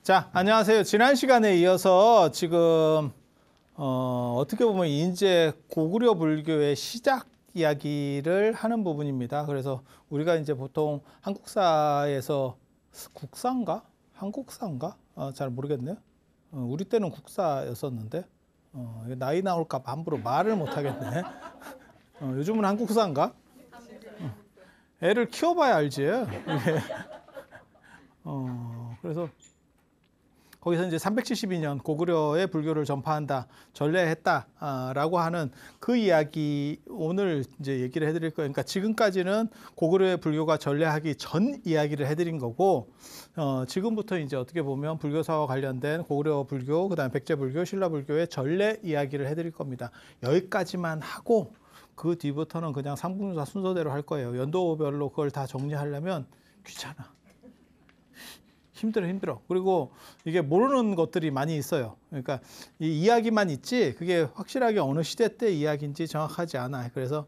자, 안녕하세요. 지난 시간에 이어서 지금 어떻게 보면 이제 고구려 불교의 시작 이야기를 하는 부분입니다. 그래서 우리가 이제 보통 한국사에서 국사인가? 한국사인가? 잘 모르겠네요. 우리 때는 국사였었는데 나이 나올까 봐 함부로 말을 못 하겠네. 요즘은 한국사인가? 애를 키워봐야 알지. 그래서 거기서 이제 372년 고구려의 불교를 전파한다, 전래했다라고 하는 그 이야기 오늘 이제 얘기를 해드릴 거예요. 그러니까 지금까지는 고구려의 불교가 전래하기 전 이야기를 해드린 거고, 지금부터 이제 어떻게 보면 불교사와 관련된 고구려 불교, 그다음에 백제 불교, 신라 불교의 전래 이야기를 해드릴 겁니다. 여기까지만 하고 그 뒤부터는 그냥 삼국유사 순서대로 할 거예요. 연도별로 그걸 다 정리하려면 귀찮아. 힘들어. 그리고 이게 모르는 것들이 많이 있어요. 그러니까 이 이야기만 있지 그게 확실하게 어느 시대 때 이야기인지 정확하지 않아요. 그래서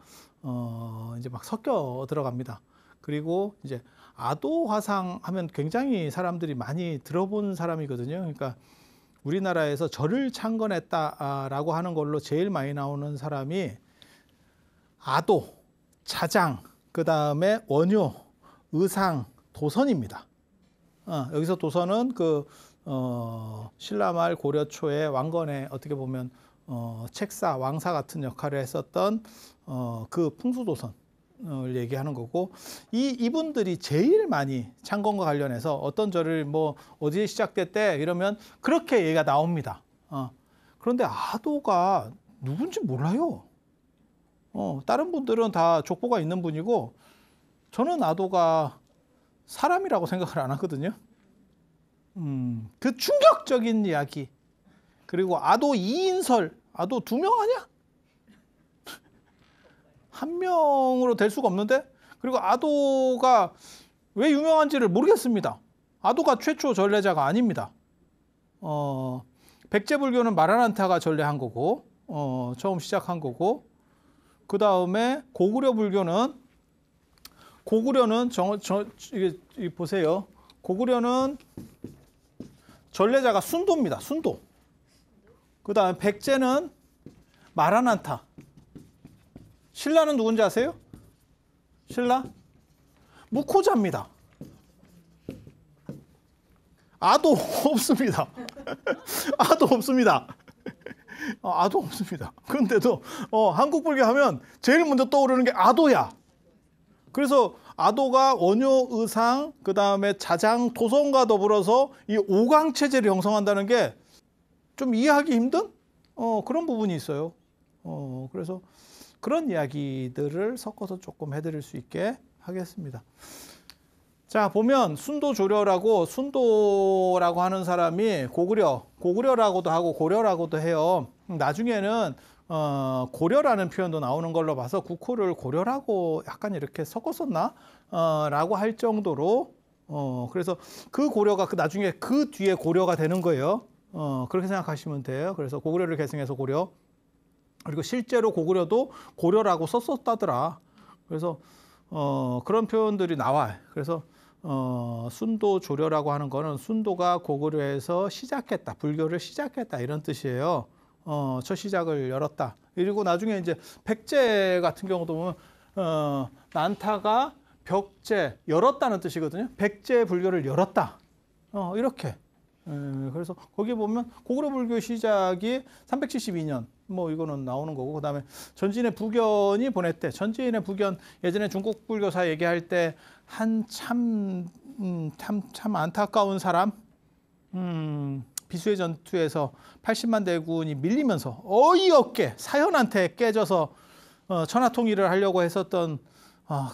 이제 막 섞여 들어갑니다. 그리고 이제 아도화상 하면 굉장히 사람들이 많이 들어본 사람이거든요. 그러니까 우리나라에서 절을 창건했다라고 하는 걸로 제일 많이 나오는 사람이 아도, 자장, 그 다음에 원효, 의상, 도선입니다. 여기서 도선은 신라말 고려 초의 왕건의 어떻게 보면 책사, 왕사 같은 역할을 했었던 그 풍수도선을 얘기하는 거고, 이분들이 제일 많이 창건과 관련해서 어떤 절을 뭐 어디에 시작됐대 이러면 그렇게 얘기가 나옵니다. 그런데 아도가 누군지 몰라요. 다른 분들은 다 족보가 있는 분이고 저는 아도가 사람이라고 생각을 안 하거든요. 그 충격적인 이야기. 그리고 아도 2인설, 아도 2명 아니야? 한 명으로 될 수가 없는데? 그리고 아도가 왜 유명한지를 모르겠습니다. 아도가 최초 전래자가 아닙니다. 백제불교는 마라난타가 전래한 거고, 처음 시작한 거고, 그 다음에 고구려 불교는 이게 보세요. 고구려는 전래자가 순도입니다. 순도. 그 다음에 백제는 마라난타. 신라는 누군지 아세요? 신라? 무코자입니다. 아도 없습니다. 아도 없습니다. 아도 없습니다. 그런데도 한국 불교 하면 제일 먼저 떠오르는 게 아도야. 그래서 아도가 원효, 의상, 그 다음에 자장, 도선과 더불어서 이 5강 체제를 형성한다는 게 좀 이해하기 힘든 그런 부분이 있어요. 그래서 그런 이야기들을 섞어서 조금 해드릴 수 있게 하겠습니다. 자, 보면 순도조려라고, 순도라고 하는 사람이 고구려라고도 하고 고려라고도 해요. 나중에는 고려라는 표현도 나오는 걸로 봐서 국호를 고려라고 약간 이렇게 섞었었나? 라고 할 정도로, 그래서 그 고려가 나중에 그 뒤에 고려가 되는 거예요. 그렇게 생각하시면 돼요. 그래서 고구려를 계승해서 고려. 그리고 실제로 고구려도 고려라고 썼었다더라. 그래서, 그런 표현들이 나와요. 그래서, 순도조려라고 하는 거는 순도가 고구려에서 시작했다. 불교를 시작했다. 이런 뜻이에요. 첫 시작을 열었다. 그리고 나중에 이제 백제 같은 경우도 보면 난타가 벽제 열었다는 뜻이거든요. 백제 불교를 열었다. 이렇게. 그래서 거기 보면 고구려 불교 시작이 372년 뭐 이거는 나오는 거고, 그다음에 전진의 부견이 보냈대. 전진의 부견 예전에 중국 불교사 얘기할 때 참 안타까운 사람. 비수의 전투에서 80만 대군이 밀리면서 어이없게 사현한테 깨져서 천하통일을 하려고 했었던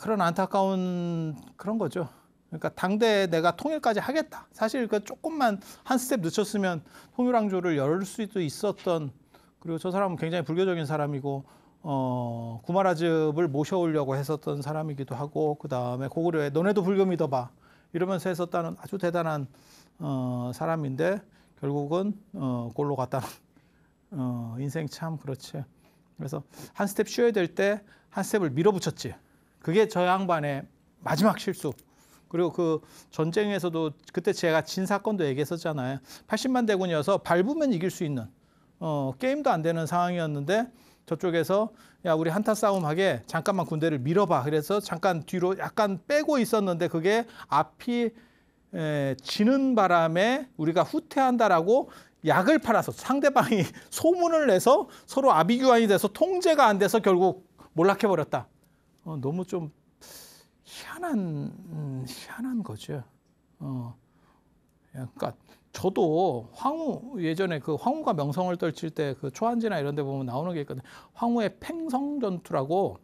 그런 안타까운 그런 거죠. 그러니까 당대에 내가 통일까지 하겠다. 사실 그 조금만 한 스텝 늦췄으면 통일왕조를 열 수도 있었던, 그리고 저 사람은 굉장히 불교적인 사람이고 구마라즙을 모셔오려고 했었던 사람이기도 하고, 그 다음에 고구려에 너네도 불교 믿어봐 이러면서 했었다는 아주 대단한 사람인데 결국은 골로 갔다는 인생 참 그렇지. 그래서 한 스텝 쉬어야 될 때 한 스텝을 밀어붙였지. 그게 저 양반의 마지막 실수. 그리고 그 전쟁에서도 그때 제가 진 사건도 얘기했었잖아요. 80만 대군이어서 밟으면 이길 수 있는 게임도 안 되는 상황이었는데 저쪽에서 야 우리 한타 싸움 하게 잠깐만 군대를 밀어봐. 그래서 잠깐 뒤로 약간 빼고 있었는데 그게 앞이 지는 바람에 우리가 후퇴한다라고 약을 팔아서 상대방이 소문을 내서 서로 아비규환이 돼서 통제가 안 돼서 결국 몰락해버렸다. 너무 좀 희한한 거죠. 그러니까 저도 황후 예전에 그 황후가 명성을 떨칠 때 그 초안지나 이런 데 보면 나오는 게 있거든요. 황후의 팽성 전투라고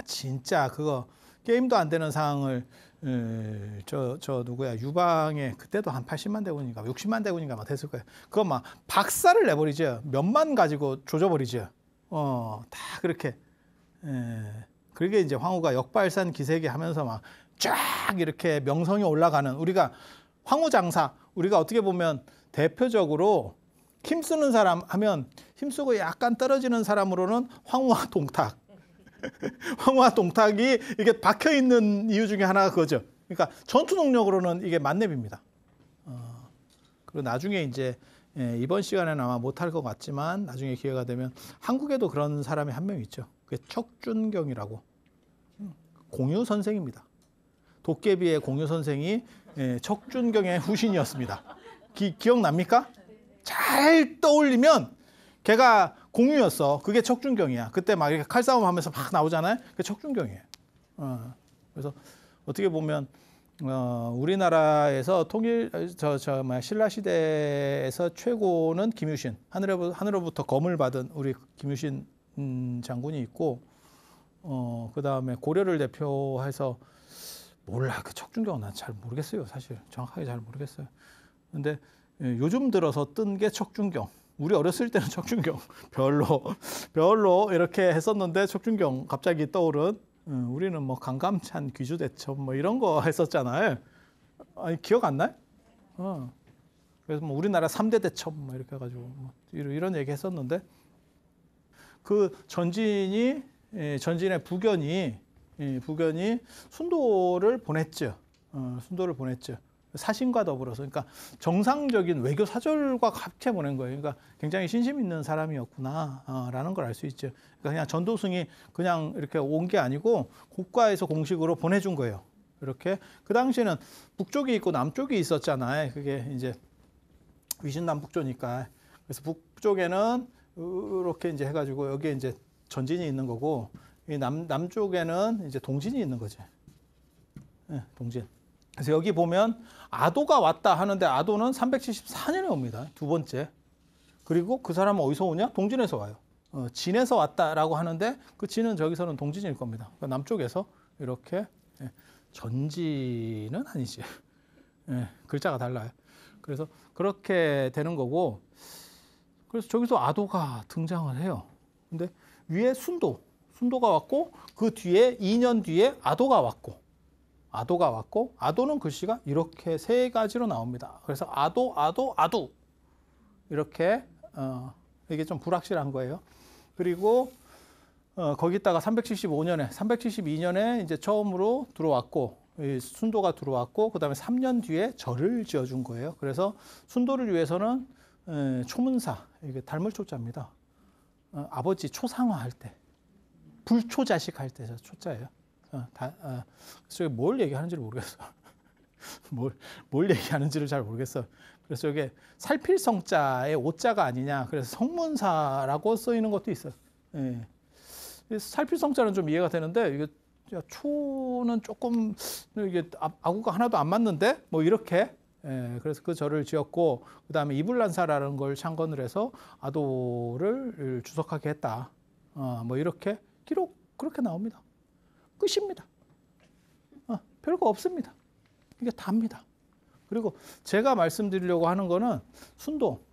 진짜 그거 게임도 안 되는 상황을 저 누구야 유방에 그때도 한 80만 대군인가 60만 대군인가 막 됐을 거예요. 그거 막 박살을 내버리죠. 몇만 가지고 조져버리죠. 다 그렇게. 그게 이제 황후가 역발산 기세기 하면서 막 쫙 이렇게 명성이 올라가는 우리가 황후 장사 우리가 어떻게 보면 대표적으로 힘쓰는 사람 하면 힘쓰고 약간 떨어지는 사람으로는 황후와 동탁. 황후와 동탁이 이게 박혀 있는 이유 중에 하나가 그거죠. 그러니까 전투 능력으로는 이게 만렙입니다. 그리고 나중에 이제 이번 시간에는 아마 못할 것 같지만 나중에 기회가 되면 한국에도 그런 사람이 한 명 있죠. 그게 척준경이라고 공유 선생입니다. 도깨비의 공유 선생이 척준경의 후신이었습니다. 기억납니까? 잘 떠올리면 걔가 공유였어. 그게 척준경이야. 그때 막 이렇게 칼싸움 하면서 막 나오잖아요. 그게 척준경이에요. 그래서 어떻게 보면 우리나라에서 신라 시대에서 최고는 김유신, 하늘로부터 검을 받은 우리 김유신 장군이 있고, 그 다음에 고려를 대표해서 몰라 그 척준경은 난 잘 모르겠어요. 사실 정확하게 잘 모르겠어요. 근데 요즘 들어서 뜬 게 척준경. 우리 어렸을 때는 척준경 별로 이렇게 했었는데 척준경 갑자기 떠오른. 우리는 뭐 강감찬 귀주대첩 뭐 이런 거 했었잖아요. 아니 기억 안 나요? 그래서 뭐 우리나라 3대 대첩 뭐 이렇게 해가지고 뭐 이런 얘기 했었는데 그 전진의 부견이 순도를 보냈죠. 순도를 보냈죠. 사신과 더불어서 그러니까 정상적인 외교 사절과 같이 보낸 거예요. 그러니까 굉장히 신심 있는 사람이었구나라는 걸 알 수 있죠. 그러니까 그냥 전도승이 그냥 이렇게 온 게 아니고 국가에서 공식으로 보내준 거예요. 이렇게 그 당시에는 북쪽이 있고 남쪽이 있었잖아요. 그게 이제 위신남북조니까. 그래서 북쪽에는 이렇게 이제 해가지고 여기에 이제 전진이 있는 거고 이 남쪽에는 이제 동진이 있는 거죠. 네, 동진. 그래서 여기 보면 아도가 왔다 하는데 아도는 374년에 옵니다. 두 번째. 그리고 그 사람은 어디서 오냐? 동진에서 와요. 진에서 왔다라고 하는데 그 진은 저기서는 동진일 겁니다. 그러니까 남쪽에서 이렇게 전진은 아니지. 글자가 달라요. 그래서 그렇게 되는 거고 그래서 저기서 아도가 등장을 해요. 근데 위에 순도가 왔고 그 뒤에 2년 뒤에 아도가 왔고 아도는 글씨가 이렇게 세 가지로 나옵니다. 그래서 아도 이렇게 이게 좀 불확실한 거예요. 그리고 거기다가 372년에 이제 처음으로 들어왔고 순도가 들어왔고 그다음에 3년 뒤에 절을 지어준 거예요. 그래서 순도를 위해서는 초문사 이게 닮을 초자입니다. 아버지 초상화할 때 불초자식 할 때 초자예요. 그래서 뭘 얘기하는지를 모르겠어. 뭘 얘기하는지를 잘 모르겠어. 그래서 이게 살필성자의 오자가 아니냐. 그래서 성문사라고 쓰이는 것도 있어요. 예. 살필성자는 좀 이해가 되는데 이게 초는 조금 이게 아구가 하나도 안 맞는데 뭐 이렇게. 예. 그래서 그 절을 지었고 그 다음에 이불란사라는 걸 창건을 해서 아도를 주석하게 했다. 뭐 이렇게 기록 그렇게 나옵니다. 끝입니다. 별거 없습니다. 이게 답니다. 그리고 제가 말씀드리려고 하는 거는 순도.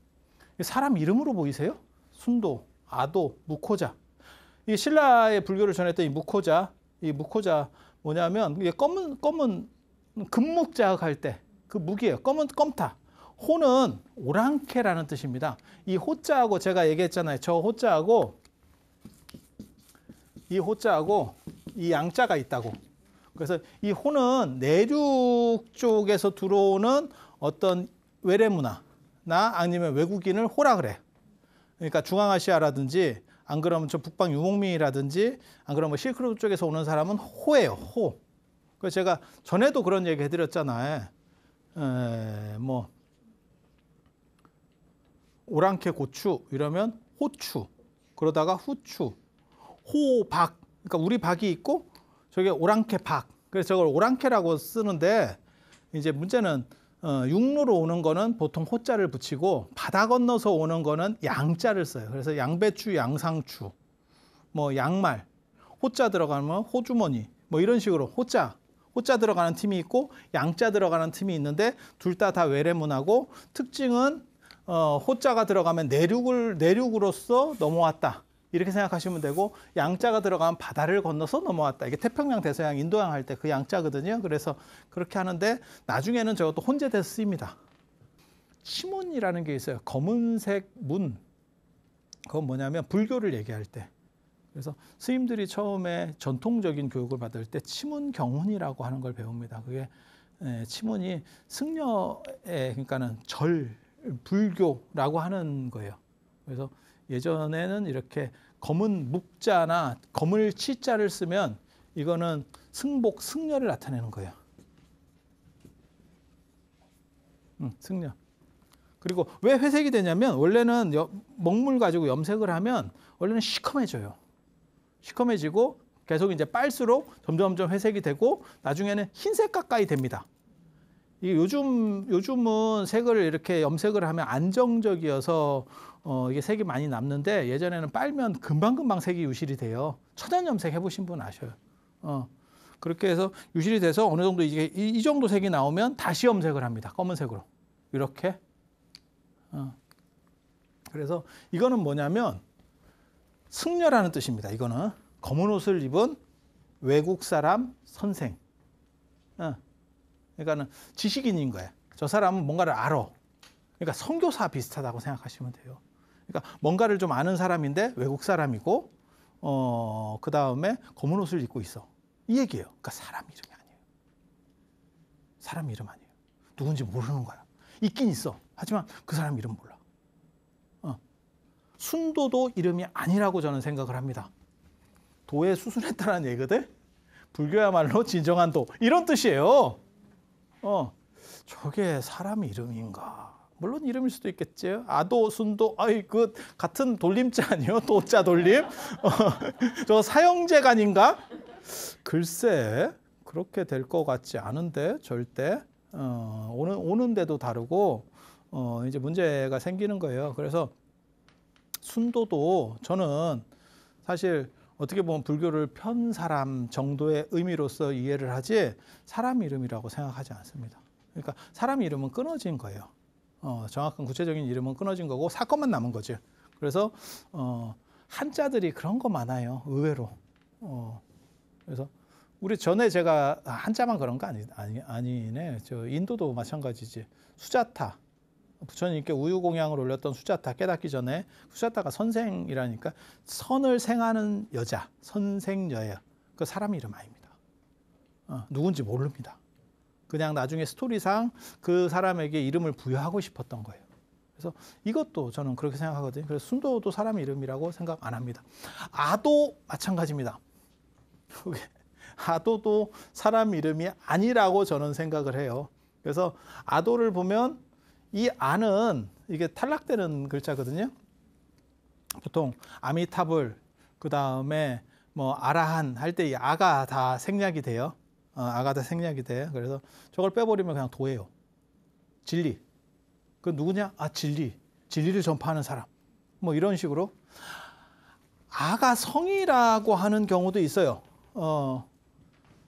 사람 이름으로 보이세요? 순도, 아도, 무코자. 이 신라의 불교를 전했던 이 무코자 뭐냐면 이게 검은 금묵자흑 할 때 그 묵이에요. 검은 껌타. 호는 오랑캐라는 뜻입니다. 이 호자하고 제가 얘기했잖아요. 저 호자하고 이 호자하고 이 양자가 있다고. 그래서 이 호는 내륙 쪽에서 들어오는 어떤 외래 문화나 아니면 외국인을 호라 그래. 그러니까 중앙아시아라든지 안 그러면 저 북방 유목민이라든지 안 그러면 실크로드 쪽에서 오는 사람은 호예요. 호. 그래서 제가 전에도 그런 얘기 해드렸잖아요. 뭐 오랑캐 고추 이러면 호추. 그러다가 후추. 호박. 그러니까 우리 박이 있고 저게 오랑캐 박. 그래서 저걸 오랑캐라고 쓰는데 이제 문제는 육로로 오는 거는 보통 호자를 붙이고 바다 건너서 오는 거는 양자를 써요. 그래서 양배추, 양상추, 뭐 양말, 호자 들어가면 호주머니, 뭐 이런 식으로 호자 들어가는 팀이 있고 양자 들어가는 팀이 있는데 둘 다 외래문화고 특징은 호자가 들어가면 내륙으로서 넘어왔다. 이렇게 생각하시면 되고 양자가 들어가면 바다를 건너서 넘어왔다. 이게 태평양, 대서양, 인도양 할 때 그 양자거든요. 그래서 그렇게 하는데 나중에는 저것도 혼재돼서 쓰입니다. 치문이라는 게 있어요. 검은색 문. 그건 뭐냐면 불교를 얘기할 때. 그래서 스님들이 처음에 전통적인 교육을 받을 때 치문경훈이라고 하는 걸 배웁니다. 그게 치문이 승려의 그러니까는 불교라고 하는 거예요. 그래서 예전에는 이렇게 검은 묵자나 검을 치자를 쓰면 이거는 승복, 승려를 나타내는 거예요. 승려. 그리고 왜 회색이 되냐면 원래는 먹물 가지고 염색을 하면 원래는 시커매져요. 시커매지고 계속 이제 빨수록 점점 회색이 되고 나중에는 흰색 가까이 됩니다. 이게 요즘은 색을 이렇게 염색을 하면 안정적이어서 이게 색이 많이 남는데 예전에는 빨면 금방 색이 유실이 돼요. 천연 염색 해보신 분 아셔요. 그렇게 해서 유실이 돼서 어느 정도 이게 이 정도 색이 나오면 다시 염색을 합니다. 검은색으로 이렇게. 그래서 이거는 뭐냐면 승려라는 뜻입니다. 이거는 검은 옷을 입은 외국 사람 선생. 그러니까는 지식인인 거예요. 저 사람은 뭔가를 알아. 그러니까 선교사 비슷하다고 생각하시면 돼요. 그러니까 뭔가를 좀 아는 사람인데 외국 사람이고 그 다음에 검은 옷을 입고 있어. 이 얘기예요. 그러니까 사람 이름이 아니에요. 사람 이름 아니에요. 누군지 모르는 거야. 있긴 있어. 하지만 그 사람 이름 몰라. 순도도 이름이 아니라고 저는 생각을 합니다. 도에 수순했다는 얘기거든. 불교야말로 진정한 도. 이런 뜻이에요. 저게 사람 이름인가? 물론 이름일 수도 있겠죠. 아도, 순도, 그 같은 돌림자 아니에요? 도자 돌림? 저 사형제간인가? 글쎄, 그렇게 될 것 같지 않은데 절대. 오는데도 다르고 이제 문제가 생기는 거예요. 그래서 순도도 저는 사실 어떻게 보면 불교를 편 사람 정도의 의미로서 이해를 하지 사람 이름이라고 생각하지 않습니다. 그러니까 사람 이름은 끊어진 거예요. 정확한 구체적인 이름은 끊어진 거고 사건만 남은 거죠. 그래서 한자들이 그런 거 많아요. 의외로. 그래서 우리 전에 제가 한자만 그런 거 아니네. 저 인도도 마찬가지지. 수자타. 부처님께 우유 공양을 올렸던 수자타 깨닫기 전에 수자타가 선생이라니까 선을 생하는 여자, 선생여예요. 그 사람 이름 아닙니다. 누군지 모릅니다. 그냥 나중에 스토리상 그 사람에게 이름을 부여하고 싶었던 거예요. 그래서 이것도 저는 그렇게 생각하거든요. 그래서 순도도 사람 이름이라고 생각 안 합니다. 아도 마찬가지입니다. 아도도 사람 이름이 아니라고 저는 생각을 해요. 그래서 아도를 보면 이 아는 이게 탈락되는 글자거든요. 보통 아미타불 그 다음에 뭐 아라한 할 때 이 아가 다 생략이 돼요. 아가 다 생략이 돼. 그래서 저걸 빼버리면 그냥 도예요. 진리. 그 누구냐? 진리. 진리를 전파하는 사람. 뭐 이런 식으로 아가 성이라고 하는 경우도 있어요.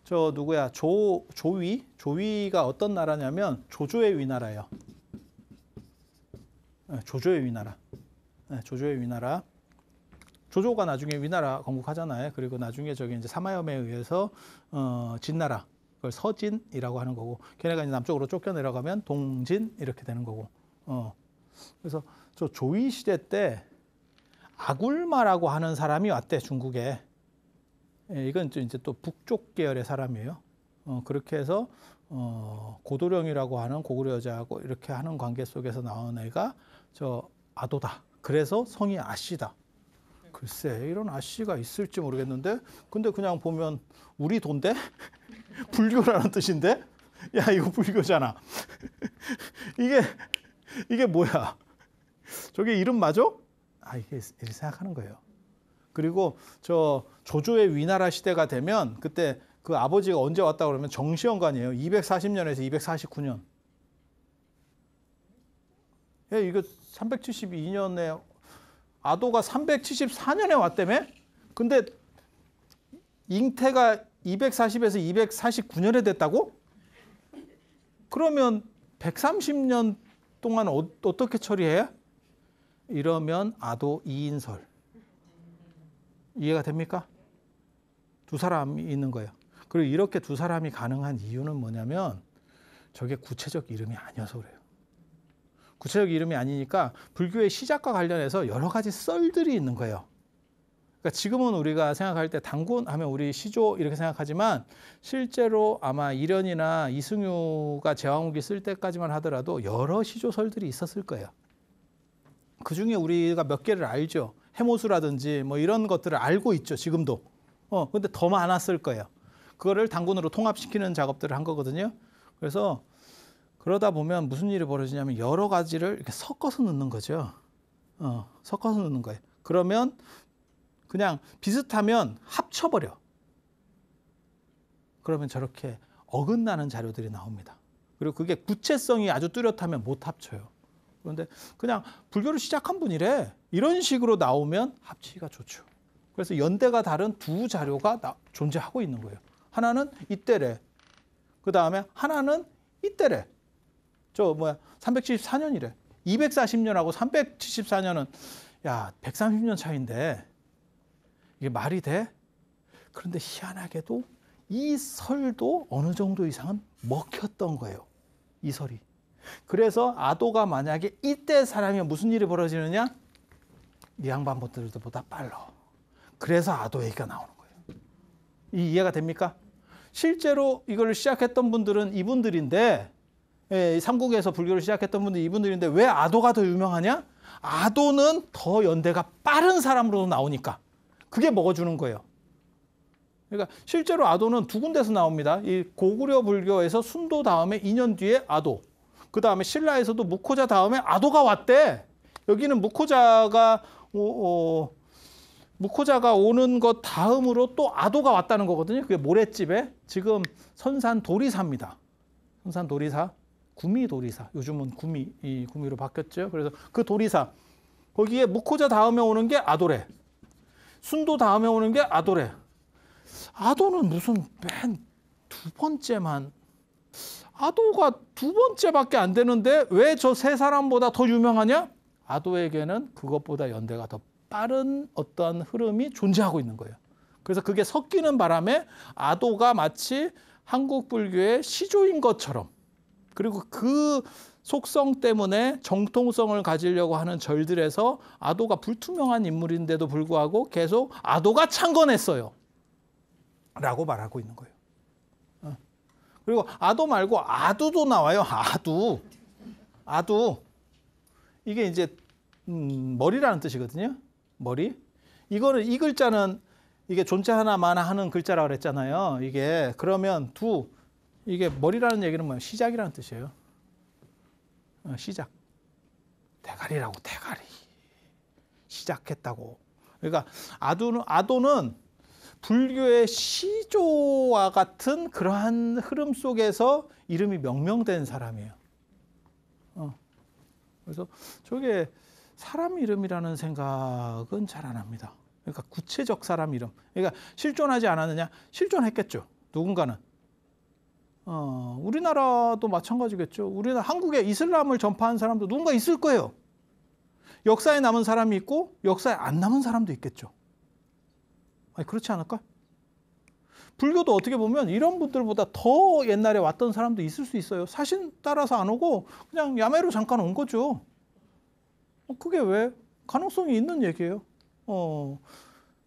저 누구야? 조위? 조위가 어떤 나라냐면 조조의 위나라예요. 조조의 위나라. 조조의 위나라. 조조가 나중에 위나라 건국하잖아요. 그리고 나중에 저기 이제 사마염에 의해서 진나라, 그걸 서진이라고 하는 거고, 걔네가 이제 남쪽으로 쫓겨 내려가면 동진 이렇게 되는 거고. 그래서 저 조위 시대 때 아굴마라고 하는 사람이 왔대 중국에. 이건 이제 또 북쪽 계열의 사람이에요. 그렇게 해서 고도령이라고 하는 고구려 여자하고 이렇게 하는 관계 속에서 나온 애가 저 아도다. 그래서 성이 아씨다. 글쎄 이런 아씨가 있을지 모르겠는데 근데 그냥 보면 우리 돈데 불교라는 뜻인데 야 이거 불교잖아. 이게 뭐야? 저게 이름 맞아? 이게 이렇게 생각하는 거예요. 그리고 저 조조의 위나라 시대가 되면 그때 그 아버지가 언제 왔다 그러면 정시현관이에요. 240년에서 249년. 야, 이거 372년에 아도가 374년에 왔다며? 근데 잉태가 240에서 249년에 됐다고? 그러면 130년 동안 어떻게 처리해? 이러면 아도 이인설. 이해가 됩니까? 두 사람이 있는 거예요. 그리고 이렇게 두 사람이 가능한 이유는 뭐냐면 저게 구체적 이름이 아니어서 그래요. 구체적 이름이 아니니까 불교의 시작과 관련해서 여러 가지 썰들이 있는 거예요. 그러니까 지금은 우리가 생각할 때 단군 하면 우리 시조 이렇게 생각하지만 실제로 아마 이련이나 이승유가 제왕후기 쓸 때까지만 하더라도 여러 시조설들이 있었을 거예요. 그중에 우리가 몇 개를 알죠. 해모수라든지 뭐 이런 것들을 알고 있죠. 지금도. 근데 더 많았을 거예요. 그거를 단군으로 통합시키는 작업들을 한 거거든요. 그래서 그러다 보면 무슨 일이 벌어지냐면 여러 가지를 이렇게 섞어서 넣는 거죠. 섞어서 넣는 거예요. 그러면 그냥 비슷하면 합쳐버려. 그러면 저렇게 어긋나는 자료들이 나옵니다. 그리고 그게 구체성이 아주 뚜렷하면 못 합쳐요. 그런데 그냥 불교를 시작한 분이래. 이런 식으로 나오면 합치기가 좋죠. 그래서 연대가 다른 두 자료가 존재하고 있는 거예요. 하나는 이때래. 그 다음에 하나는 이때래. 374년이래. 240년하고 374년은 야 130년 차이인데 이게 말이 돼? 그런데 희한하게도 이 설도 어느 정도 이상은 먹혔던 거예요. 이 설이. 그래서 아도가 만약에 이때 사람이면 무슨 일이 벌어지느냐? 이 양반들보다 빨라. 그래서 아도 얘기가 나오는 거예요. 이해가 됩니까? 실제로 이걸 시작했던 분들은 이분들인데 삼국에서 불교를 시작했던 분들이 이분들인데 왜 아도가 더 유명하냐? 아도는 더 연대가 빠른 사람으로 나오니까. 그게 먹어주는 거예요. 그러니까 실제로 아도는 두 군데서 나옵니다. 이 고구려 불교에서 순도 다음에 2년 뒤에 아도. 그 다음에 신라에서도 무코자 다음에 아도가 왔대. 여기는 무코자가 오는 것 다음으로 또 아도가 왔다는 거거든요. 그게 모랫집에 지금 선산 도리사입니다. 선산 도리사, 구미 도리사. 요즘은 구미로 바뀌었죠. 그래서 그 도리사 거기에 무코자 다음에 오는 게 아도래. 순도 다음에 오는 게 아도래. 아도는 무슨 맨 두 번째만. 아도가 두 번째밖에 안 되는데 왜 저 세 사람보다 더 유명하냐? 아도에게는 그것보다 연대가 더 빠른 어떠한 흐름이 존재하고 있는 거예요. 그래서 그게 섞이는 바람에 아도가 마치 한국 불교의 시조인 것처럼 그리고 그 속성 때문에 정통성을 가지려고 하는 절들에서 아도가 불투명한 인물인데도 불구하고 계속 아도가 창건했어요. 라고 말하고 있는 거예요. 그리고 아도 말고 아두도 나와요. 아두. 이게 이제 머리라는 뜻이거든요. 머리. 이 글자는 이게 존재 하나만 하는 글자라고 그랬잖아요. 이게 그러면 이게 머리라는 얘기는 뭐예요? 시작이라는 뜻이에요. 시작. 대가리라고 대가리. 시작했다고. 그러니까 아도는 불교의 시조와 같은 그러한 흐름 속에서 이름이 명명된 사람이에요. 그래서 저게 사람 이름이라는 생각은 잘 안 합니다. 그러니까 구체적 사람 이름. 그러니까 실존하지 않았느냐? 실존했겠죠. 누군가는. 우리나라도 마찬가지겠죠. 우리나라 한국에 이슬람을 전파한 사람도 누군가 있을 거예요. 역사에 남은 사람이 있고 역사에 안 남은 사람도 있겠죠. 아니 그렇지 않을까? 불교도 어떻게 보면 이런 분들보다 더 옛날에 왔던 사람도 있을 수 있어요. 사신 따라서 안 오고 그냥 야매로 잠깐 온 거죠. 그게 왜? 가능성이 있는 얘기예요.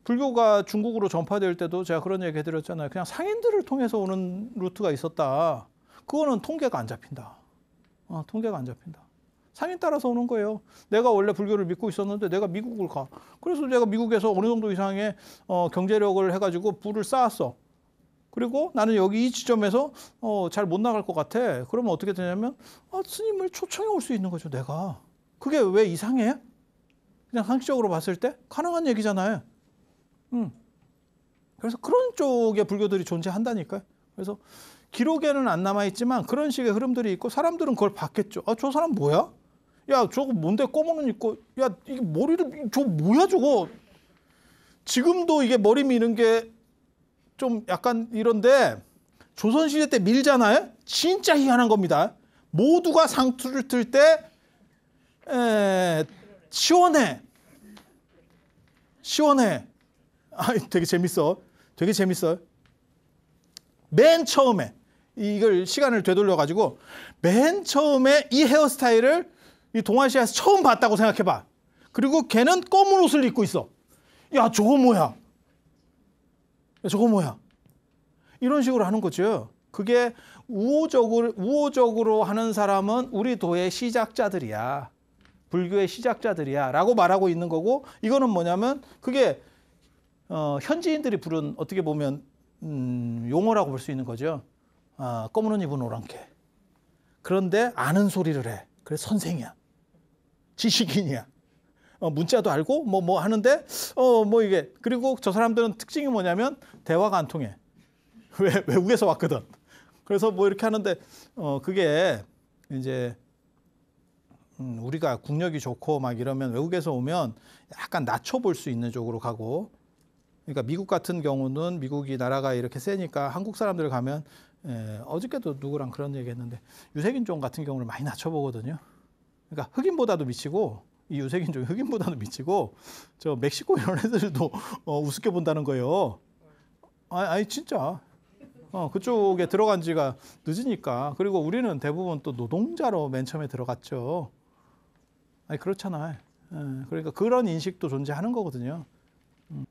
불교가 중국으로 전파될 때도 제가 그런 얘기 해드렸잖아요. 그냥 상인들을 통해서 오는 루트가 있었다. 그거는 통계가 안 잡힌다. 통계가 안 잡힌다. 상인 따라서 오는 거예요. 내가 원래 불교를 믿고 있었는데 내가 미국을 가. 그래서 내가 미국에서 어느 정도 이상의 경제력을 해가지고 부를 쌓았어. 그리고 나는 여기 이 지점에서 잘 못 나갈 것 같아. 그러면 어떻게 되냐면 스님을 초청해 올 수 있는 거죠, 내가. 그게 왜 이상해? 그냥 상식적으로 봤을 때 가능한 얘기잖아요. 그래서 그런 쪽의 불교들이 존재한다니까요. 그래서 기록에는 안 남아있지만 그런 식의 흐름들이 있고 사람들은 그걸 봤겠죠. 저 사람 뭐야? 야, 저거 뭔데 검은 옷 입고, 야, 이게 머리를, 저거 뭐야, 저거? 지금도 이게 머리 미는 게 좀 약간 이런데 조선시대 때 밀잖아요? 진짜 희한한 겁니다. 모두가 상투를 틀 때 시원해. 시원해. 되게 재밌어. 되게 재밌어요. 맨 처음에 이걸 시간을 되돌려가지고 맨 처음에 이 헤어스타일을 이 동아시아에서 처음 봤다고 생각해봐. 그리고 걔는 검은 옷을 입고 있어. 야, 저거 뭐야? 야, 저거 뭐야? 이런 식으로 하는 거죠. 그게 우호적으로 하는 사람은 우리 도의 시작자들이야. 불교의 시작자들이야. 라고 말하고 있는 거고, 이거는 뭐냐면 그게 현지인들이 부른 어떻게 보면 용어라고 볼 수 있는 거죠. 검은 옷 입은 오랑캐. 그런데 아는 소리를 해. 그래서 선생이야. 지식인이야. 문자도 알고 뭐 하는데 뭐 이게 그리고 저 사람들은 특징이 뭐냐면 대화가 안 통해. 왜 외국에서 왔거든. 그래서 뭐 이렇게 하는데 그게 이제 우리가 국력이 좋고 막 이러면 외국에서 오면 약간 낮춰볼 수 있는 쪽으로 가고, 그러니까 미국 같은 경우는 미국이 나라가 이렇게 세니까 한국 사람들 가면 어저께도 누구랑 그런 얘기 했는데 유색인종 같은 경우를 많이 낮춰보거든요. 그러니까 흑인보다도 미치고 이 유색인종이 흑인보다도 미치고 저 멕시코 이런 애들도 우습게 본다는 거예요. 아니 진짜 그쪽에 들어간 지가 늦으니까. 그리고 우리는 대부분 또 노동자로 맨 처음에 들어갔죠. 아니 그렇잖아요. 그러니까 그런 인식도 존재하는 거거든요.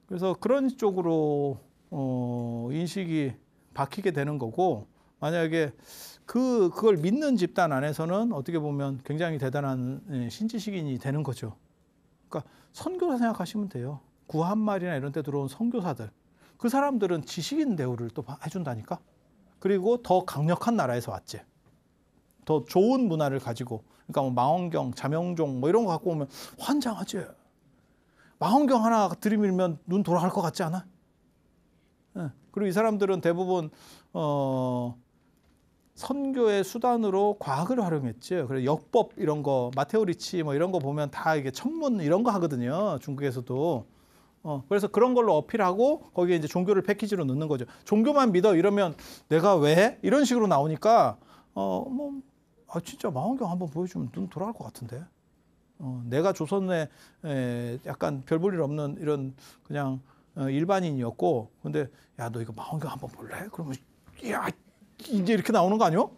그래서 그런 쪽으로 인식이 박히게 되는 거고, 만약에 그걸 믿는 집단 안에서는 어떻게 보면 굉장히 대단한 신지식인이 되는 거죠. 그러니까 선교사 생각하시면 돼요. 구한말이나 이런 데 들어온 선교사들, 그 사람들은 지식인 대우를 또 해준다니까. 그리고 더 강력한 나라에서 왔지. 더 좋은 문화를 가지고, 그러니까 뭐 망원경, 자명종 뭐 이런 거 갖고 오면 환장하지. 망원경 하나 들이밀면 눈 돌아갈 것 같지 않아? 그리고 이 사람들은 대부분 선교의 수단으로 과학을 활용했죠. 그래서 역법 이런 거, 마테오 리치 뭐 이런 거 보면 다 이게 천문 이런 거 하거든요. 중국에서도. 그래서 그런 걸로 어필하고 거기에 이제 종교를 패키지로 넣는 거죠. 종교만 믿어 이러면 내가 왜? 이런 식으로 나오니까 진짜 망원경 한번 보여주면 눈 돌아갈 것 같은데. 내가 조선에 약간 별 볼 일 없는 이런 그냥 일반인이었고, 근데 야, 너 이거 망원경 한번 볼래? 그러면 야, 이제 이렇게 나오는 거 아니요?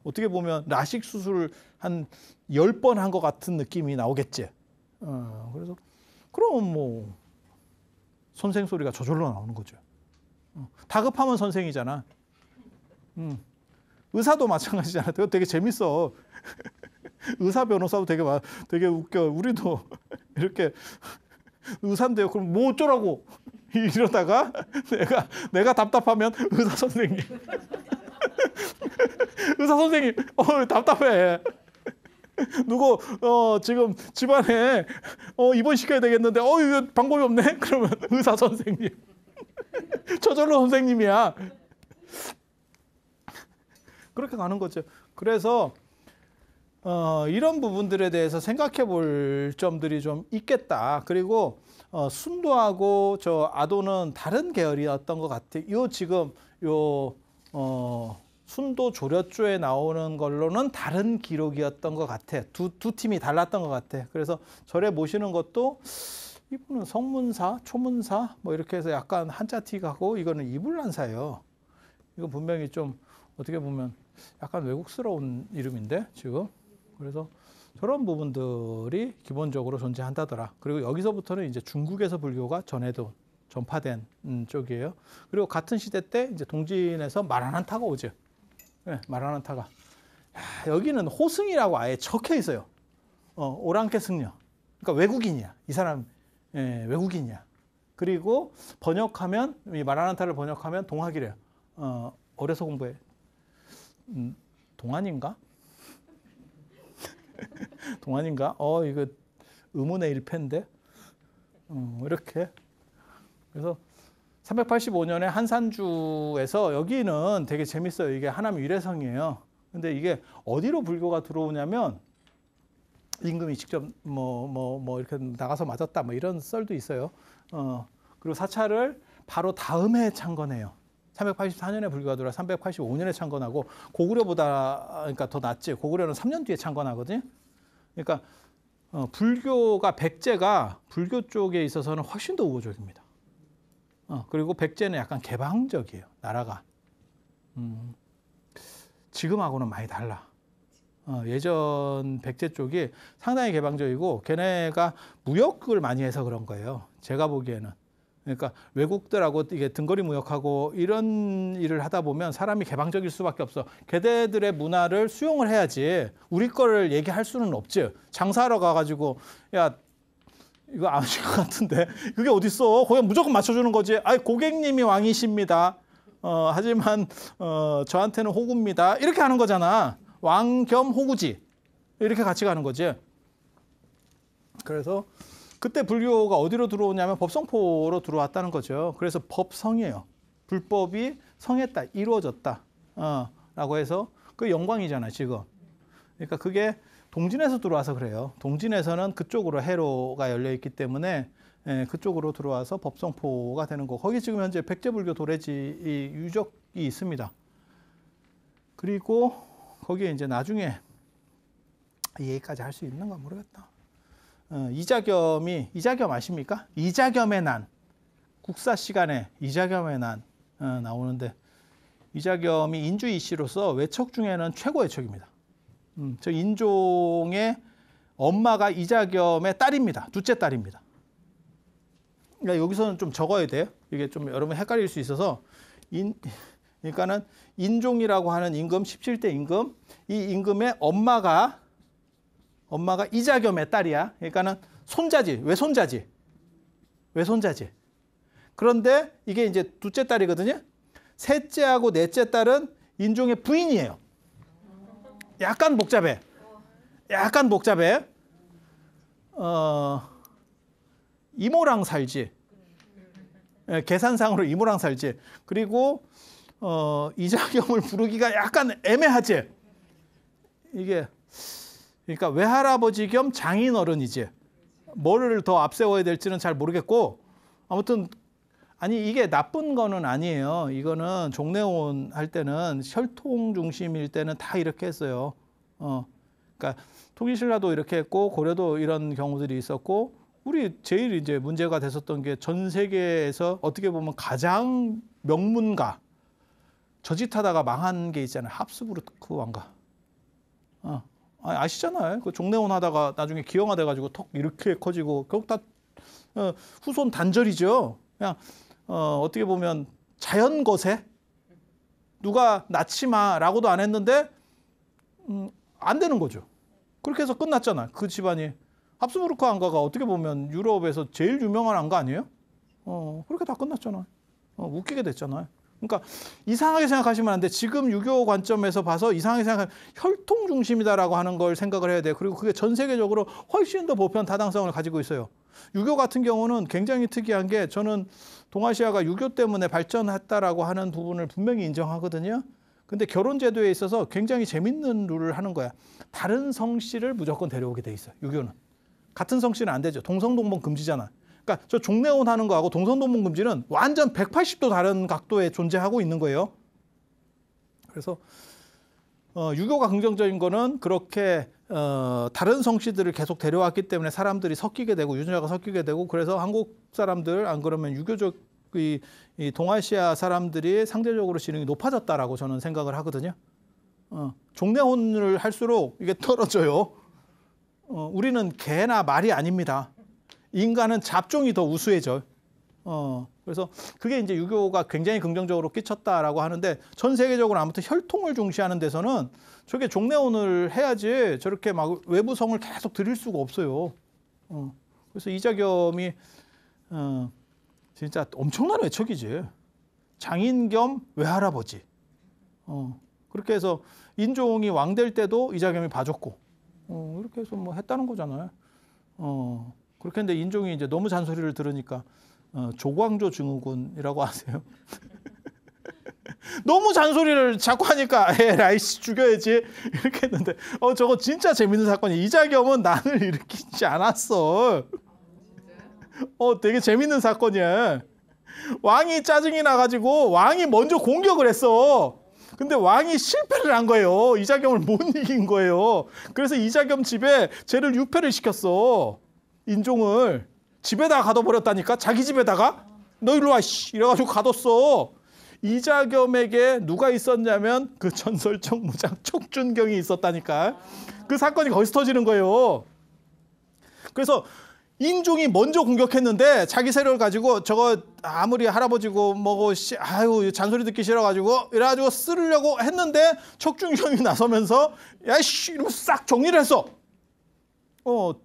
어떻게 보면 라식 수술을 한 10번 한 것 같은 느낌이 나오겠지. 그래서 그럼 뭐 선생 소리가 저절로 나오는 거죠. 다급하면 선생이잖아. 의사도 마찬가지잖아. 그거 되게 재밌어. 의사 변호사도 되게 웃겨. 우리도 이렇게 의사인데요. 그럼 뭐 어쩌라고 이러다가 내가 답답하면 의사 선생님, 의사 선생님, 답답해. 누구 지금 집안에 입원시켜야 되겠는데 이거 방법이 없네. 그러면 의사 선생님, 저절로 선생님이야. 그렇게 가는 거죠. 그래서 이런 부분들에 대해서 생각해 볼 점들이 좀 있겠다. 그리고 순도하고 저 아도는 다른 계열이었던 것 같아요. 지금 순도 조려조에 나오는 걸로는 다른 기록이었던 것 같아. 두 팀이 달랐던 것 같아. 그래서 절에 모시는 것도 이분은 성문사, 초문사 뭐 이렇게 해서 약간 한자티 가고, 이거는 이불란사예요. 이거 분명히 좀 어떻게 보면 약간 외국스러운 이름인데 지금. 그래서 저런 부분들이 기본적으로 존재한다더라. 그리고 여기서부터는 이제 중국에서 불교가 전파된 쪽이에요. 그리고 같은 시대 때 이제 동진에서 마라난타가 오죠. 네, 마라난타가. 야, 여기는 호승이라고 아예 적혀 있어요. 오랑캐 승려. 그러니까 외국인이야. 이 사람 외국인이야. 그리고 번역하면 이 마라난타를 번역하면 동학이래요. 어려서 공부해. 동안인가? 동안인가? 이거 의문의 일패인데. 이렇게. 그래서 385년에 한산주에서 여기는 되게 재밌어요. 이게 하남 위례성이에요. 근데 이게 어디로 불교가 들어오냐면 임금이 직접 뭐 이렇게 나가서 맞았다 뭐 이런 썰도 있어요. 그리고 사찰을 바로 다음해 창건해요. 384년에 불교가 들어와 385년에 창건하고 고구려보다 그러니까 더 낫지. 고구려는 3년 뒤에 창건하거든요. 그러니까 불교가 백제가 불교 쪽에 있어서는 훨씬 더 우호적입니다. 그리고 백제는 약간 개방적이에요. 나라가. 지금하고는 많이 달라. 예전 백제 쪽이 상당히 개방적이고 걔네가 무역을 많이 해서 그런 거예요. 제가 보기에는. 그러니까 외국들하고 이게 등거리 무역하고 이런 일을 하다 보면 사람이 개방적일 수밖에 없어. 걔네들의 문화를 수용을 해야지 우리 거를 얘기할 수는 없지. 장사하러 가가지고 야 이거 아실 것 같은데 그게 어딨어. 거기 무조건 맞춰주는 거지. 아이 고객님이 왕이십니다. 하지만 저한테는 호구입니다. 이렇게 하는 거잖아. 왕 겸 호구지. 이렇게 같이 가는 거지. 그래서 그때 불교가 어디로 들어오냐면 법성포로 들어왔다는 거죠. 그래서 법성이에요. 불법이 성했다, 이루어졌다. 라고 해서 그 영광이잖아, 지금. 그러니까 그게 동진에서 들어와서 그래요. 동진에서는 그쪽으로 해로가 열려 있기 때문에 그쪽으로 들어와서 법성포가 되는 거. 거기 지금 현재 백제불교 도래지 유적이 있습니다. 그리고 거기에 이제 나중에 이 얘기까지 할 수 있는가 모르겠다. 이자겸 아십니까? 이자겸의 난. 국사 시간에 이자겸의 난 나오는데 이자겸이 인주 이씨로서 외척 중에는 최고 외척입니다. 저 인종의 엄마가 이자겸의 딸입니다. 둘째 딸입니다. 그러니까 여기서는 좀 적어야 돼요. 이게 좀 여러분 헷갈릴 수 있어서 그러니까는 인종이라고 하는 임금 17대 임금 이 임금의 엄마가 이자겸의 딸이야. 그러니까는 손자지. 외손자지. 그런데 이게 이제 둘째 딸이거든요. 셋째하고 넷째 딸은 인종의 부인이에요. 약간 복잡해. 이모랑 살지. 계산상으로 이모랑 살지. 그리고 이자겸을 부르기가 약간 애매하지. 이게 그러니까 외할아버지 겸 장인어른이지. 뭐를 더 앞세워야 될지는 잘 모르겠고 아무튼 아니 이게 나쁜 거는 아니에요. 이거는 종래혼 할 때는 혈통 중심일 때는 다 이렇게 했어요. 그러니까 통일신라도 이렇게 했고 고려도 이런 경우들이 있었고 우리 제일 이제 문제가 됐었던 게 전 세계에서 어떻게 보면 가장 명문가 저짓하다가 망한 게 있잖아요. 합스부르크 왕가. 아시잖아요. 그 종래혼 하다가 나중에 기형아 돼가지고 턱 이렇게 커지고 결국 다 후손 단절이죠. 그냥 어떻게 보면 자연 거세. 누가 낳지 마라고도 안 했는데 안 되는 거죠. 그렇게 해서 끝났잖아. 그 집안이. 합스부르크 왕가가 어떻게 보면 유럽에서 제일 유명한 왕가 아니에요? 그렇게 다 끝났잖아요. 웃기게 됐잖아요. 그러니까 이상하게 생각하시면 안 돼. 지금 유교 관점에서 봐서 이상하게 생각하면 혈통 중심이다라고 하는 걸 생각을 해야 돼요. 그리고 그게 전 세계적으로 훨씬 더 보편 타당성을 가지고 있어요. 유교 같은 경우는 굉장히 특이한 게 저는 동아시아가 유교 때문에 발전했다라고 하는 부분을 분명히 인정하거든요. 근데 결혼 제도에 있어서 굉장히 재밌는 룰을 하는 거야. 다른 성씨를 무조건 데려오게 돼 있어요. 유교는. 같은 성씨는 안 되죠. 동성동본 금지잖아. 그러니까 저 종래혼 하는 거하고 동성동본 금지는 완전 180도 다른 각도에 존재하고 있는 거예요. 그래서 유교가 긍정적인 거는 그렇게 다른 성씨들을 계속 데려왔기 때문에 사람들이 섞이게 되고 유전자가 섞이게 되고 그래서 한국 사람들 안 그러면 유교적 이 동아시아 사람들이 상대적으로 지능이 높아졌다라고 저는 생각을 하거든요. 종래혼을 할수록 이게 떨어져요. 우리는 개나 말이 아닙니다. 인간은 잡종이 더 우수해져. 그래서 그게 이제 유교가 굉장히 긍정적으로 끼쳤다라고 하는데 전 세계적으로 아무튼 혈통을 중시하는 데서는 저게 종례혼을 해야지 저렇게 막 외부성을 계속 드릴 수가 없어요. 그래서 이자겸이 진짜 엄청난 외척이지. 장인 겸 외할아버지. 그렇게 해서 인종이 왕 될 때도 이자겸이 봐줬고, 이렇게 해서 뭐 했다는 거잖아요. 그렇게 했는데 인종이 이제 너무 잔소리를 들으니까 조광조 증후군이라고 하세요. 너무 잔소리를 자꾸 하니까 에라이씨 죽여야지 이렇게 했는데 저거 진짜 재밌는 사건이야. 이자겸은 난을 일으키지 않았어. 되게 재밌는 사건이야. 왕이 짜증이 나가지고 왕이 먼저 공격을 했어. 근데 왕이 실패를 한 거예요. 이자겸을 못 이긴 거예요. 그래서 이자겸 집에 쟤를 유폐를 시켰어. 인종을 집에다가 가둬버렸다니까. 자기 집에다가. 너 일로 와 씨 이래가지고 가뒀어. 이자겸에게 누가 있었냐면 그 전설적 무장 촉준경이 있었다니까. 그 사건이 거기서 터지는 거예요. 그래서 인종이 먼저 공격했는데 자기 세력을 가지고 저거 아무리 할아버지고 뭐고 아유 잔소리 듣기 싫어가지고 이래가지고 쓰려고 했는데 촉준경이 나서면서 야씨 이러면서 싹 정리를 했어.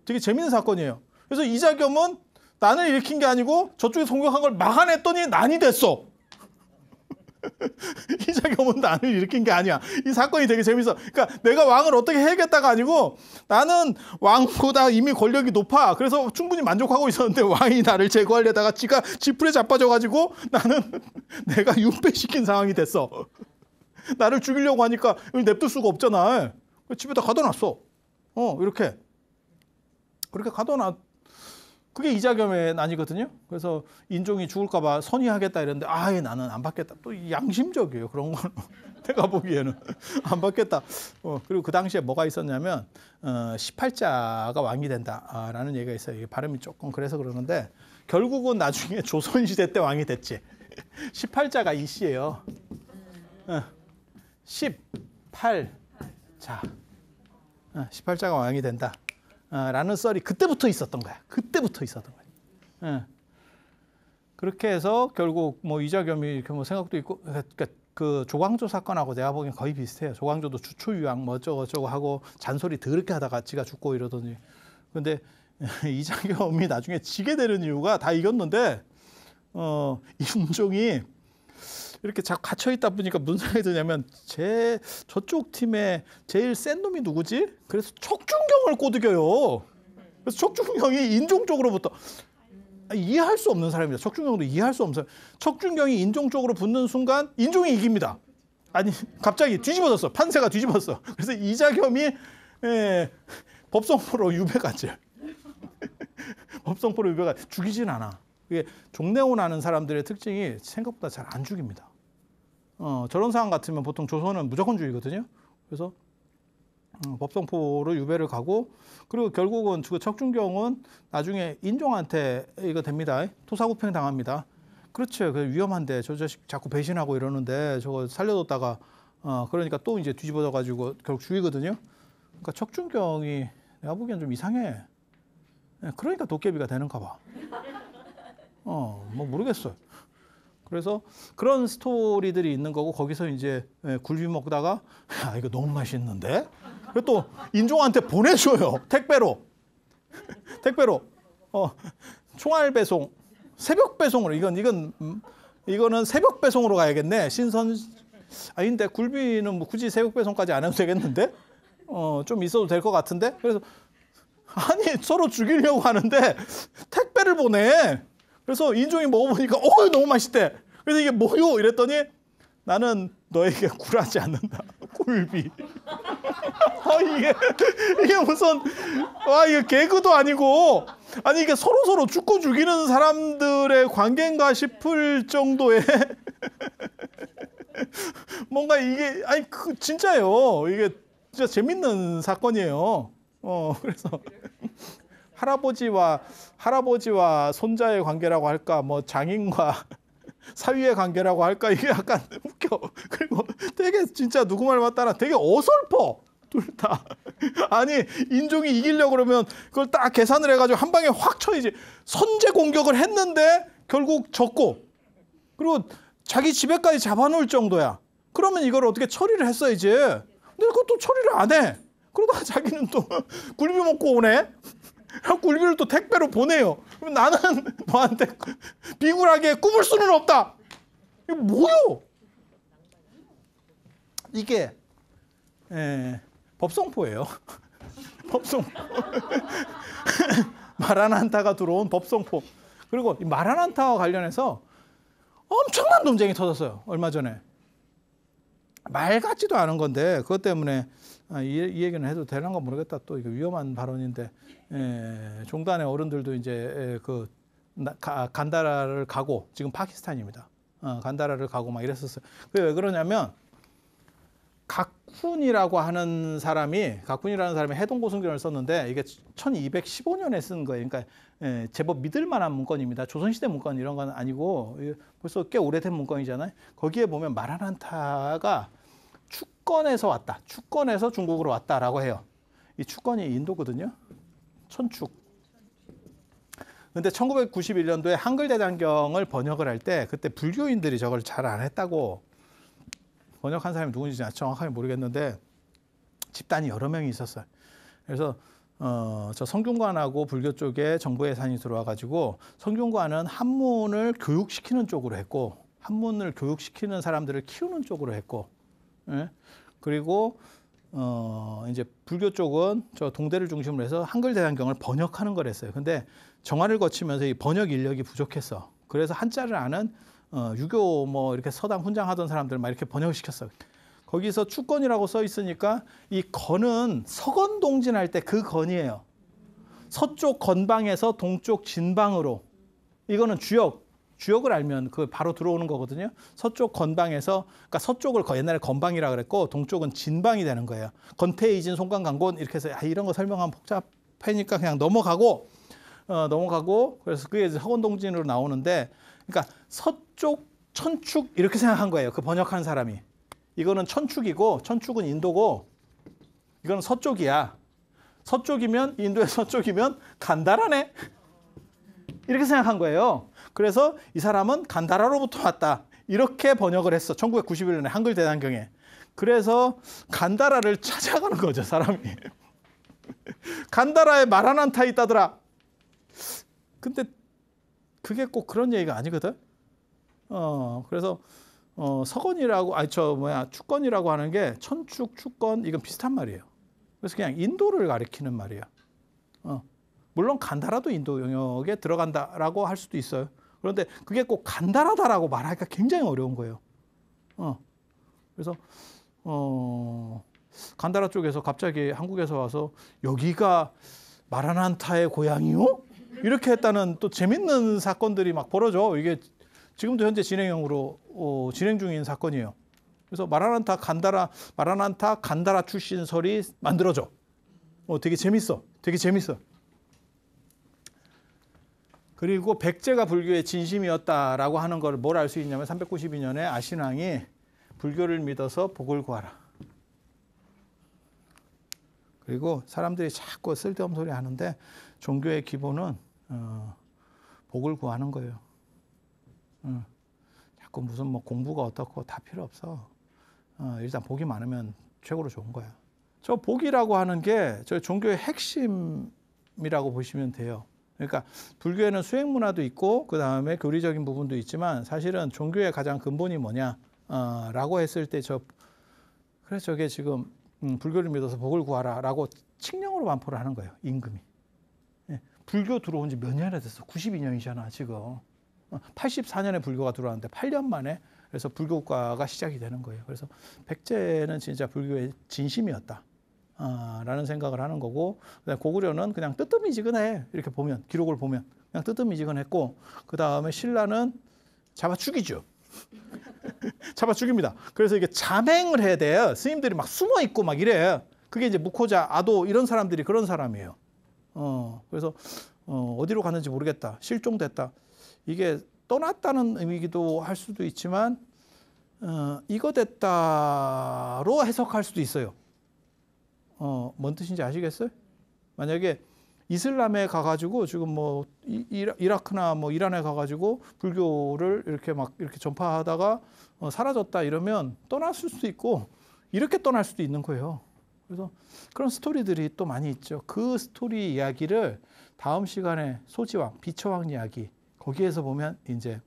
되게 재밌는 사건이에요. 그래서 이자겸은 난을 일으킨 게 아니고 저쪽에서 공격한 걸 막아냈더니 난이 됐어. 이자겸은 난을 일으킨 게 아니야. 이 사건이 되게 재밌어. 그러니까 내가 왕을 어떻게 해야겠다가 아니고 나는 왕보다 이미 권력이 높아. 그래서 충분히 만족하고 있었는데 왕이 나를 제거하려다가 지가 지풀에 자빠져가지고 나는 내가 윤배시킨 상황이 됐어. 나를 죽이려고 하니까 이걸 냅둘 수가 없잖아. 집에다 가둬놨어. 이렇게. 그렇게 가둬놨. 그게 이자겸의 난이거든요. 그래서 인종이 죽을까 봐 선의하겠다 이랬는데 나는 안 받겠다. 또 양심적이에요. 그런 거는. 내가 보기에는 안 받겠다. 그리고 그 당시에 뭐가 있었냐면 18자가 왕이 된다라는 얘기가 있어요. 이게 발음이 조금 그래서 그러는데 결국은 나중에 조선시대 때 왕이 됐지. 18자가 이씨예요. 18자. 18자가 왕이 된다. 라는 썰이 그때부터 있었던 거야. 그때부터 있었던 거야. 그렇게 해서 결국 뭐 이자겸이 이렇게 뭐 생각도 있고, 그러니까 그 조광조 사건하고 내가 보기엔 거의 비슷해요. 조광조도 주초유양 뭐 어쩌고 하고 잔소리 더럽게 하다가 지가 죽고 이러더니. 근데 이자겸이 나중에 지게 되는 이유가 다 이겼는데 인종이 이렇게 자꾸 갇혀 있다 보니까 무슨 생각이 드냐면 저쪽 팀에 제일 센 놈이 누구지? 그래서 촉준경을 꼬드겨요. 그래서 촉준경이 인종 쪽으로부터 이해할 수 없는 사람입니다. 촉준경도 이해할 수 없는 사람. 촉준경이 인종 쪽으로 붙는 순간 인종이 이깁니다. 아니 갑자기 뒤집어졌어. 판세가 뒤집었어. 그래서 이자겸이 법성포로 유배가지. 법성포로 유배가 죽이진 않아. 이게 종례혼하는 사람들의 특징이 생각보다 잘 안 죽입니다. 저런 상황 같으면 보통 조선은 무조건주의거든요. 그래서 법성포로 유배를 가고 그리고 결국은 그 척준경은 나중에 인종한테 이거 됩니다. 토사구팽 당합니다. 그렇죠. 그 위험한데 저 자식 자꾸 배신하고 이러는데 저거 살려뒀다가 그러니까 또 이제 뒤집어져 가지고 결국 죽이거든요. 그러니까 척준경이 내가 보기엔 좀 이상해. 그러니까 도깨비가 되는가 봐. 뭐 모르겠어요. 그래서 그런 스토리들이 있는 거고 거기서 이제 굴비 먹다가 이거 너무 맛있는데 또 인종한테 보내줘요. 택배로 총알 배송 새벽 배송으로 이거는 새벽 배송으로 가야겠네. 신선 아닌데 굴비는 뭐 굳이 새벽 배송까지 안 해도 되겠는데 좀 있어도 될 것 같은데 그래서 아니 서로 죽이려고 하는데 택배를 보내. 그래서 인종이 먹어보니까 너무 맛있대. 그래서 이게 뭐요? 이랬더니 나는 너에게 굴하지 않는다. 굴비. 이게 무슨 이게 개그도 아니고 아니 이게 서로 죽고 죽이는 사람들의 관계인가 싶을 정도의 뭔가 이게 진짜예요. 이게 진짜 재밌는 사건이에요. 그래서 할아버지와 손자의 관계라고 할까, 뭐 장인과 사위의 관계라고 할까 이게 약간 웃겨. 그리고 되게 진짜 누구 말 맞다나 되게 어설퍼 둘 다. 아니 인종이 이기려고 그러면 그걸 딱 계산을 해가지고 한 방에 확 쳐야지. 선제 공격을 했는데 결국 졌고 그리고 자기 집에까지 잡아놓을 정도야. 그러면 이걸 어떻게 처리를 했어야지. 근데 그것도 처리를 안 해. 그러다가 자기는 또 굴비 먹고 오네. 굴비를 또 택배로 보내요. 그럼 나는 너한테 비굴하게 꾸물 수는 없다. 이게 뭐요? 이게 법성포예요. 법성포. 마라난타가 들어온 법성포. 그리고 이 마라난타와 관련해서 엄청난 논쟁이 터졌어요. 얼마 전에. 말 같지도 않은 건데 그것 때문에 이 얘기는 해도 되는 건 모르겠다. 또 이거 위험한 발언인데 종단의 어른들도 이제 간다라를 가고 지금 파키스탄입니다. 간다라를 가고 막 이랬었어요. 그게 왜 그러냐면 각훈이라고 하는 사람이 해동고승전을 썼는데 이게 1215년에 쓴 거예요. 그러니까 제법 믿을 만한 문건입니다. 조선시대 문건 이런 건 아니고 벌써 꽤 오래된 문건이잖아요. 거기에 보면 마라난타가 축건에서 왔다. 축건에서 중국으로 왔다라고 해요. 이 축건이 인도거든요. 천축. 근데 1991년도에 한글대장경을 번역을 할 때 그때 불교인들이 저걸 잘 안 했다고 번역한 사람이 누군지 정확하게 모르겠는데 집단이 여러 명이 있었어요. 그래서 저 성균관하고 불교 쪽에 정부 예산이 들어와 가지고 성균관은 한문을 교육시키는 쪽으로 했고 한문을 교육시키는 사람들을 키우는 쪽으로 했고 그리고 이제 불교 쪽은 저 동대를 중심으로 해서 한글대장경을 번역하는 걸 했어요. 근데 정화를 거치면서 이 번역 인력이 부족했어. 그래서 한자를 아는 유교 뭐 이렇게 서당 훈장하던 사람들 막 이렇게 번역을 시켰어. 거기서 축건이라고 써 있으니까 이 건은 서건 동진할 때 그 건이에요. 서쪽 건방에서 동쪽 진방으로. 이거는 주역을 알면 그 바로 들어오는 거거든요. 서쪽 건방에서 그러니까 서쪽을 옛날에 건방이라 그랬고 동쪽은 진방이 되는 거예요. 건태이진 송관강곤 이렇게 해서 이런 거 설명하면 복잡하니까 그냥 넘어가고 그래서 그게 서건동진으로 나오는데 그러니까 서쪽 천축 이렇게 생각한 거예요. 그 번역한 사람이. 이거는 천축이고 천축은 인도고 이거는 서쪽이야. 서쪽이면 인도의 서쪽이면 간다라네. 이렇게 생각한 거예요. 그래서 이 사람은 간다라로부터 왔다. 이렇게 번역을 했어. 1991년에 한글대장경에. 그래서 간다라를 찾아가는 거죠, 사람이. 간다라에 마라난타 있다더라. 근데 그게 꼭 그런 얘기가 아니거든. 그래서 서건이라고 축건이라고 하는 게 천축, 축건 이건 비슷한 말이에요. 그래서 그냥 인도를 가리키는 말이에요. 물론 간다라도 인도 영역에 들어간다라고 할 수도 있어요. 그런데 그게 꼭 간다라다라고 말하기가 굉장히 어려운 거예요. 그래서 간다라 쪽에서 갑자기 한국에서 와서 여기가 마라난타의 고향이요? 이렇게 했다는 또 재밌는 사건들이 막 벌어져. 이게 지금도 현재 진행형으로 진행 중인 사건이에요. 그래서 마라난타 간다라 출신설이 만들어져. 되게 재밌어. 그리고 백제가 불교의 진심이었다라고 하는 걸 뭘 알 수 있냐면 392년에 아신왕이 불교를 믿어서 복을 구하라. 그리고 사람들이 자꾸 쓸데없는 소리 하는데 종교의 기본은 복을 구하는 거예요. 자꾸 무슨 뭐 공부가 어떻고 다 필요 없어. 일단 복이 많으면 최고로 좋은 거야. 저 복이라고 하는 게 저 종교의 핵심이라고 보시면 돼요. 그러니까 불교에는 수행 문화도 있고 그 다음에 교리적인 부분도 있지만 사실은 종교의 가장 근본이 뭐냐라고 했을 때 그래서 저게 지금 불교를 믿어서 복을 구하라라고 칙령으로 반포를 하는 거예요. 임금이. 불교 들어온 지 몇 년이나 됐어. 92년이잖아 지금. 84년에 불교가 들어왔는데 8년 만에 그래서 불교국가가 시작이 되는 거예요. 그래서 백제는 진짜 불교의 진심이었다. 라는 생각을 하는 거고 고구려는 그냥 뜨뜻미지근해. 이렇게 보면 기록을 보면 그냥 뜨뜻미지근했고 그 다음에 신라는 잡아 죽이죠. 잡아 죽입니다. 그래서 이게 잠행을 해야 돼요. 스님들이 막 숨어 있고 막 이래. 그게 이제 무코자, 아도 이런 사람들이 그런 사람이에요. 그래서 어디로 갔는지 모르겠다. 실종됐다. 이게 떠났다는 의미기도 할 수도 있지만 이거 됐다로 해석할 수도 있어요. 뭔 뜻인지 아시겠어요? 만약에 이슬람에 가가지고 지금 뭐 이라크나 뭐 이란에 가가지고 불교를 이렇게 막 이렇게 전파하다가 사라졌다 이러면 떠났을 수도 있고 이렇게 떠날 수도 있는 거예요. 그래서 그런 스토리들이 또 많이 있죠. 그 스토리 이야기를 다음 시간에 소지왕, 비처왕 이야기 거기에서 보면 이제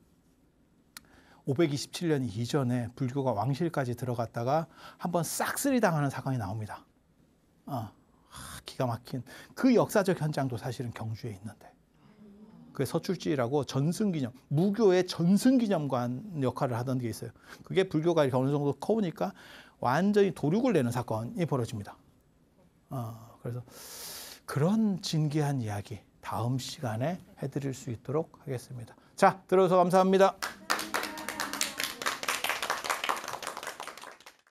527년 이전에 불교가 왕실까지 들어갔다가 한번 싹쓸이 당하는 사건이 나옵니다. 기가 막힌 그 역사적 현장도 사실은 경주에 있는데 그게 서출지라고 전승기념, 무교의 전승기념관 역할을 하던 게 있어요. 그게 불교가 이렇게 어느 정도 커오니까 완전히 도륙을 내는 사건이 벌어집니다. 그래서 그런 진귀한 이야기 다음 시간에 해드릴 수 있도록 하겠습니다. 자, 들어서 감사합니다.